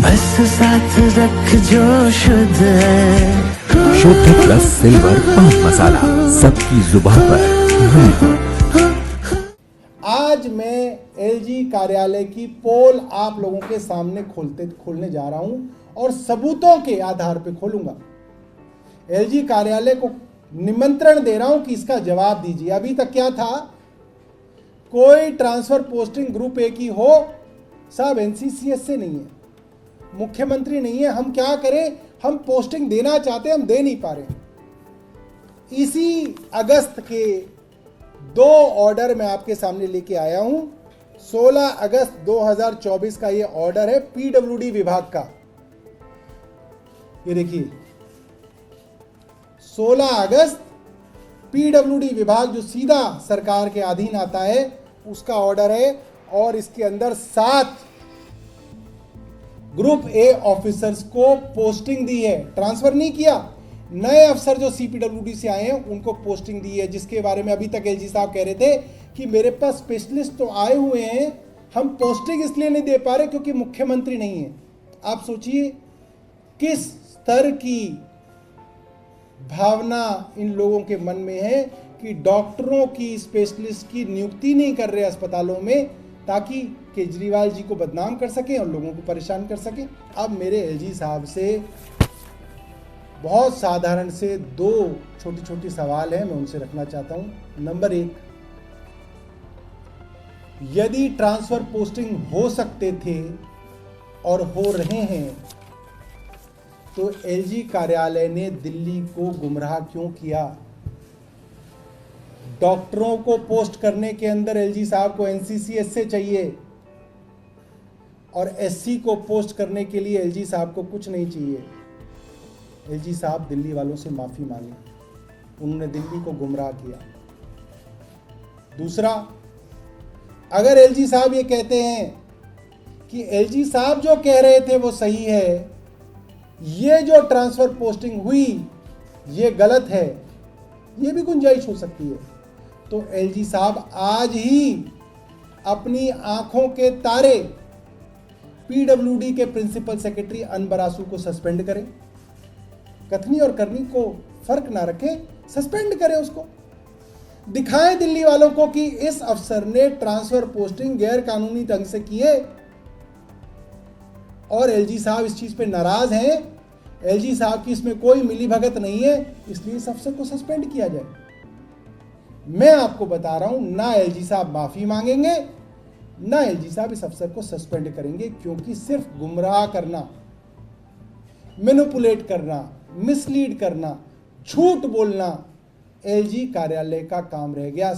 बस साथ रख जो शुद्ध है। शुद्ध प्लस सिल्वर पान मसाला, सबकी जुबान पर। आज मैं एलजी कार्यालय की पोल आप लोगों के सामने खोलने जा रहा हूं और सबूतों के आधार पर खोलूंगा। एलजी कार्यालय को निमंत्रण दे रहा हूं कि इसका जवाब दीजिए। अभी तक क्या था, कोई ट्रांसफर पोस्टिंग ग्रुप ए की हो, साहब एनसीसीएस से नहीं है, मुख्यमंत्री नहीं है, हम क्या करें, हम पोस्टिंग देना चाहते हैं, हम दे नहीं पा रहे। इसी अगस्त के 2 ऑर्डर मैं आपके सामने लेके आया हूं। 16 अगस्त 2024 का ये ऑर्डर है पीडब्ल्यूडी विभाग का। ये देखिए 16 अगस्त पीडब्ल्यूडी विभाग जो सीधा सरकार के अधीन आता है उसका ऑर्डर है और इसके अंदर 7 ग्रुप ए ऑफिसर्स को पोस्टिंग दी है, ट्रांसफर नहीं किया। नए अफसर जो सीपीडब्ल्यूडी से आए हैं उनको पोस्टिंग दी है, जिसके बारे में अभी तक एलजी साहब कह रहे थे कि मेरे पास स्पेशलिस्ट तो आए हुए हैं, हम पोस्टिंग इसलिए नहीं दे पा रहे क्योंकि मुख्यमंत्री नहीं है। आप सोचिए किस स्तर की भावना इन लोगों के मन में है कि डॉक्टरों की, स्पेशलिस्ट की नियुक्ति नहीं कर रहे अस्पतालों में ताकि केजरीवाल जी को बदनाम कर सकें और लोगों को परेशान कर सकें। अब मेरे एलजी साहब से बहुत साधारण से 2 छोटी छोटी सवाल हैं, मैं उनसे रखना चाहता हूं। नंबर 1, यदि ट्रांसफर पोस्टिंग हो सकते थे और हो रहे हैं तो एलजी कार्यालय ने दिल्ली को गुमराह क्यों किया? डॉक्टरों को पोस्ट करने के अंदर एलजी साहब को एनसीसीएस से चाहिए और एससी को पोस्ट करने के लिए एलजी साहब को कुछ नहीं चाहिए। एलजी साहब दिल्ली वालों से माफी मांगे, उन्होंने दिल्ली को गुमराह किया। दूसरा, अगर एलजी साहब ये कहते हैं कि एलजी साहब जो कह रहे थे वो सही है, ये जो ट्रांसफर पोस्टिंग हुई ये गलत है, ये भी गुंजाइश हो सकती है, तो एलजी साहब आज ही अपनी आंखों के तारे पीडब्ल्यूडी के प्रिंसिपल सेक्रेटरी अनबरासू को सस्पेंड करें। कथनी और करनी को फर्क ना रखें, सस्पेंड करें उसको। दिखाएं दिल्ली वालों को कि इस अफसर ने ट्रांसफर पोस्टिंग गैर कानूनी ढंग से की है और एलजी साहब इस चीज पे नाराज हैं, एलजी साहब की इसमें कोई मिलीभगत नहीं है, इसलिए इस अफसर को सस्पेंड किया जाए। मैं आपको बता रहा हूं, ना एलजी साहब माफी मांगेंगे, ना एलजी साहब इस अफसर को सस्पेंड करेंगे, क्योंकि सिर्फ गुमराह करना, मैनिपुलेट करना, मिसलीड करना, झूठ बोलना एलजी कार्यालय का काम रह गया।